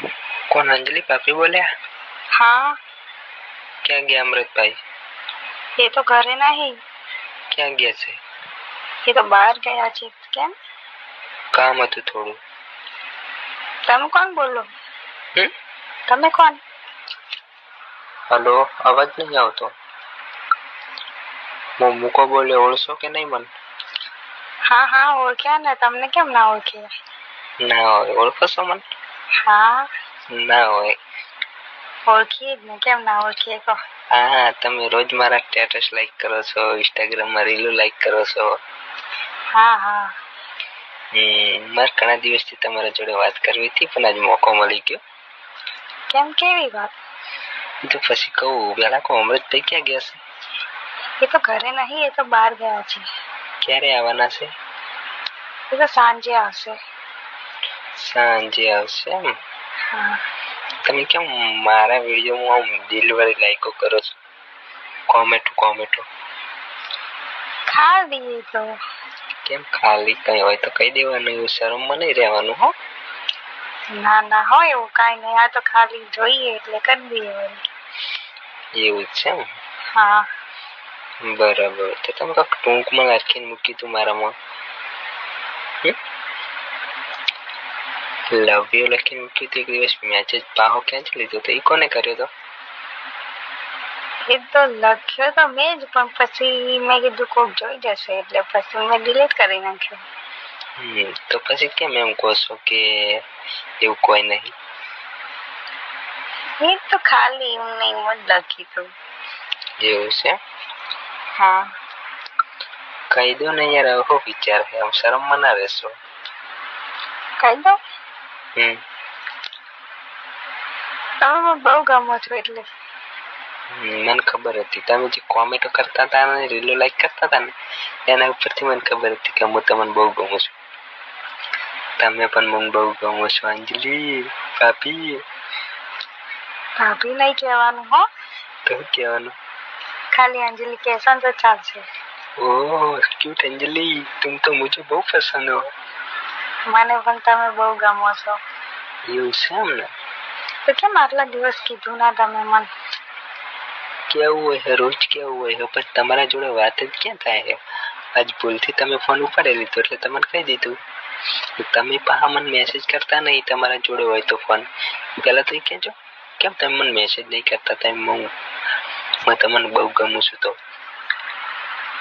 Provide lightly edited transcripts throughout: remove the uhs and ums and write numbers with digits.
कौन अंजलि भाभी बोले? हाँ। क्या गया अमृत भाई? ये तो घरे नहीं। क्या गया से? ये तो બહાર ગયા છે કેમ? काम હતું થોડું. તમે કોણ બોલો? હમ? તમે કોણ? हेलो, अवाज नहीं आवतो. मुको बोले ओळखो के नहीं मन? હા હા ઓળખ્યા ને, તમને કેમ ના ઓળખે? ના હોય. ઓળખો છો मन? હા ના હોય. ઓળખી જ ને, કેમ ના ઓળખીએ કહો? હા, તમે રોજ મારા સ્ટેટસ લાઈક કરો છો, ઇન્સ્ટાગ્રામ માં રીલો લાઈક કરો છો. હા હા. મારે ઘણા દિવસથી તમારા જોડે વાત કરવી હતી, પણ આજ મોકો મળી ગયો. કેમ, કેવી વાત? તો પછી કહું, પેલા કહો અમૃતભાઈ ક્યાં ગયા છે? એ તો ઘરે નહીં, એ તો બહાર ગયા છે. ક્યારે આવવાના છે? એ તો સાંજે આવશે. સાંજે આવશે એમ? હા. તમે કેમ મારા વિડીયોમાં આમ દિલવાળી લાઈકો કરો છો? કોમેન્ટો ખાલી તો કેમ ખાલી? કઈ હોય તો કહી દેવાનું, એવું શરમમાં નહીં રહેવાનું હો. ના ના હોય એવું કાંઈ નહીં, આ તો ખાલી જોઈએ એટલે કરી દઈએ વળી. એવું છે એમ? હા. બરાબર. તો તમે કાંઈક ટૂંકમાં લખીને મૂકી તું મારામાં. લવ યુ લખીને મૂક્યું હતું એક દિવસ, મેસેજ પાહો ક્યાંથી લીધો તો? એ કોને કર્યો તો? એ તો લખ્યો તો મેં જ, પણ પછી મેં કીધું કોક જોઈ જશે એટલે પછી મેં ડિલીટ કરી નાખ્યો. તો પછી કેમ એમ કહો છો કે એવું કોઈ નહીં? એ તો ખાલી એમને એમ જ લખી તું. એવું છે? હા. કહી દો ને યાર, આવો વિચાર છે, આમ શરમમાં ના રહેશો? કહી દો. તમે તમે બહુ ગમો છો એટલે. મને ખબર હતી, તમે જે કોમેન્ટો કરતા હતા ને રીલો લાઈક કરતા હતા ને, એના ઉપરથી મને ખબર હતી કે હું તમને બહુ ગમું છું. તમે પણ મને બહુ ગમો છો અંજલિ ભાભી. ભાભી નહીં કહેવાનું હો. તો કહેવાનું? ખાલી અંજલિ કહેશો ને તો ચાલશે. ओह क्यूट अंजलि, तुम तो मुझे बहुत पसंद हो. મને પણ તમે બહુ ગમો છો. એવું છે એમ ને? તો કેમ આટલા દિવસ કીધું ના તમે મને? કેવું હોય છે, રોજ કેવું હોય છે, પણ તમારા જોડે વાત જ ક્યાં થાય છે? આજ ભૂલથી તમે ફોન ઉપાડી લીધો એટલે તમને કહી દીધું. તમે પાછા મને મેસેજ કરતા નહીં તમારા જોડે હોય તો ફોન. પહેલા તો એ કહેજો, કેમ તમે મને મેસેજ નહીં કરતા? હું તમને બહુ ગમું છું તો.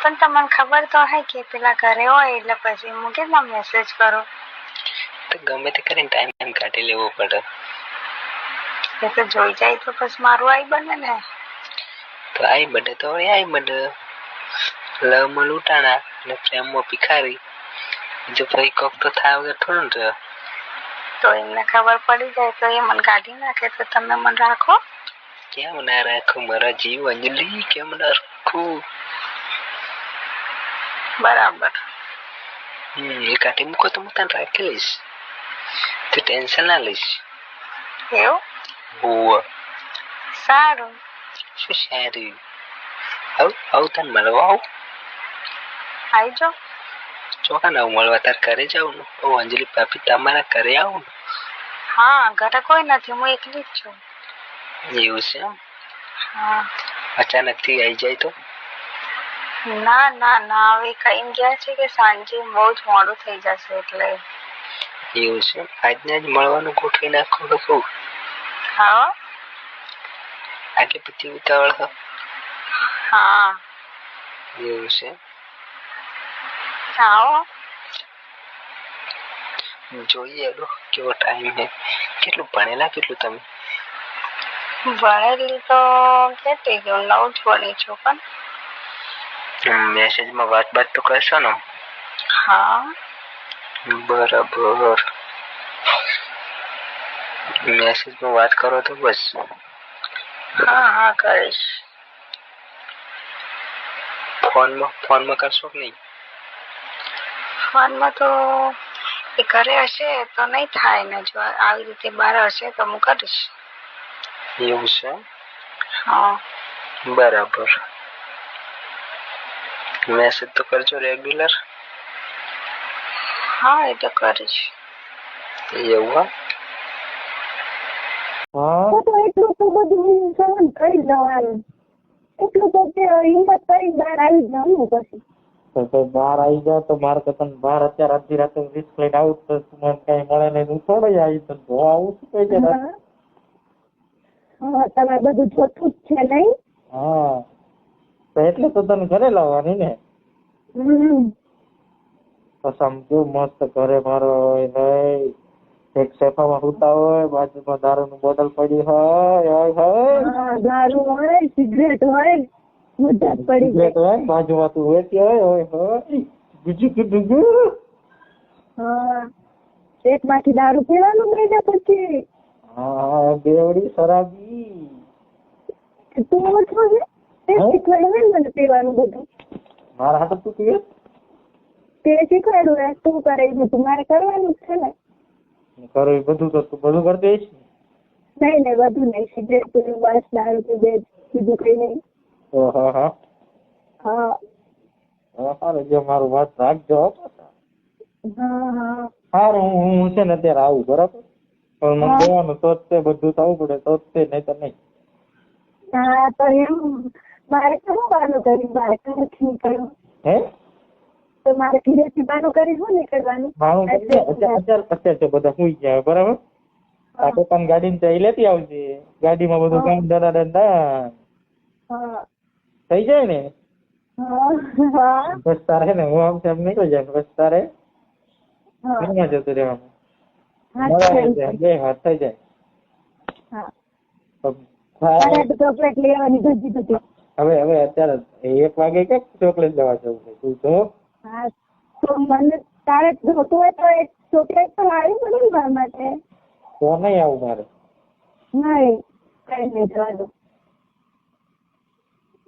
પણ તમને ખબર તો હે કે પેલા ઘરે હોય એટલે પછી હું કેમ મેસેજ કરું? તો ગમે તે કરીને ટાઈમ કાઢી લેવો પડે. એ તો જોઈ જાય તો પછી મારું આઈ બને ને. તો આઈ બને તો વળી આઈ બને. લવમાં લૂંટાણા અને પ્રેમમાં ભિખારી. જો પછી કોક તો થાય વગર થોડું ને રહે. તો એમને ખબર પડી જાય તો એ મને કાઢી નાખે તો તમે મને રાખો? કેમ ના રાખું મારા જીવ અંજલિ, કેમ ના રાખું? બરાબર. એ કાઢી મૂકો તો હું તને રાખી લઈશ, તું ટેન્શન ના લઈશ. એવું? હોવ. સારું. શું સારું? આવું તને મળવા આવું? આવી જાઓ. ચોખા ના મળવા તાર ઘરે જાઉં ને? ઓ અંજલિ ભાભી તમારા ઘરે આવું ને? હા, ઘરે કોઈ નથી, હું એકલી જ છું. એવું છે એમ? હા. અચાનક થી આવી જાય તો? ના ના ના, હવે કઈ ગયા છે કે સાંજે બહુ જ મોડું થઈ જશે એટલે. એવું છે? આજને જ મળવાનું ગોઠવી નાખો તો કહું. હા. આટલી બધી ઉતાવળ છે? હા. એવું છે? આવો. જોઈએ કેવો ટાઈમ છે. કેટલું ભણેલા કેટલું તમે? ભણેલી તો કેટલી ગયું, 9 જ ભણી છું પણ. મેસેજમાં વાત તો કરશો ને? હા. બરાબર. મેસેજમાં વાત કરો તો બસ. હા હા કરીશ. ફોનમાં કરશો કે નહીં? ફોનમાં તો એ ઘરે હશે તો નહીં થાય ને, જો આવી રીતે બહાર હશે તો હું કરીશ. એવું છે? હા. બરાબર. મેસેજ તો કરજો રેગ્યુલર. હા એ તો કરીશ. એવું? એટલું તો બધું હું સહન કરી લઉં એમ. એટલું તો તે હિંમત કરી બહાર આવી જાઉં પછી. તો બહાર આવી જાવ તો મારે તો તને બહાર અત્યારે અડધી રાતે રિસ્ક લઈને આવું તો મને કઈ મળે નહીં. હું થોડી આવી તને જોવા આવું છું કઈ જરા. હા તમારે બધું જોતું જ છે નહીં? હા તો એટલે તો તને ઘરે લાવવાની ને. કસમ કેવું મસ્ત ઘરે મારો હોય એક સોફામાં સુતા હોય, બાજુમાં દારૂની બોટલ પડી હોય દારૂ હોય, સિગરેટ હોય, મજા જ પડી સિગરેટ હોય, બાજુમાં તું વેચી હોય બીજું કીધું. હા પેટમાંથી દારૂ પીવાનું મહિના પછી. હા બેવડી શરાબી. તું ઓછો છે તે શીખવાડ્યું ને મને પીવાનું બધું. મારા હાથે તું પીવે? તે શીખવાડ્યું તું કરે એ બધું મારે કરવાનું જ છે ને. કરો એ બધું તો તું બધું કરી દઈશ? નહીં નહીં બધું નહીં. સિગરેટ પીવું, બસ દારૂ પીવે, બીજું કઈ નહીં. હા હા હા સારું જો મારું વાત રાખજો. હા હા સારું હું છે ને અત્યારે આવું બરાબર, પણ મને દેવાનું તો જ તે બધું થવું પડે તો જ તે, નહીં તો નહીં. હા તો એમ મારે તો શું બાનું કરી મારે ઘરેથી નીકળવું? હે તો મારે ઘરેથી બાનું કરી શું નીકળવાનું? મારું અત્યારે બધા સુઈ ગયા બરાબર. આ પોતાની ગાડી ને ચાઈ લેતી આવજે. ગાડીમાં બધું કામ દડા હા થઈ જાય ને. હા બસ તારે ને હું આમ તેમ નીકળી જાય બસ તારે ઘરમાં જતું રહેવાનું. બે હાથ થઈ જાય. ચોકલેટ લેવાની ધજી હતી. હવે અત્યારે 1 વાગે કે ચોકલેટ લેવા જવું છે તું જો. હા તો મને તારે જોતું હોય તો એક ચોકલેટ તો લાવી પડે ને મારા માટે. તો નહીં આવું મારે. નહીં કઈ નહીં જવા દો.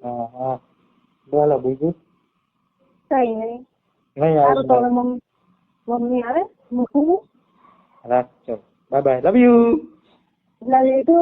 હા હા બોલો બીજું? કઈ નહીં. નહીં સારું તો આવું. મમ્મી આવે મૂકું? રાખજો. Bye bye. Love you. Love you two.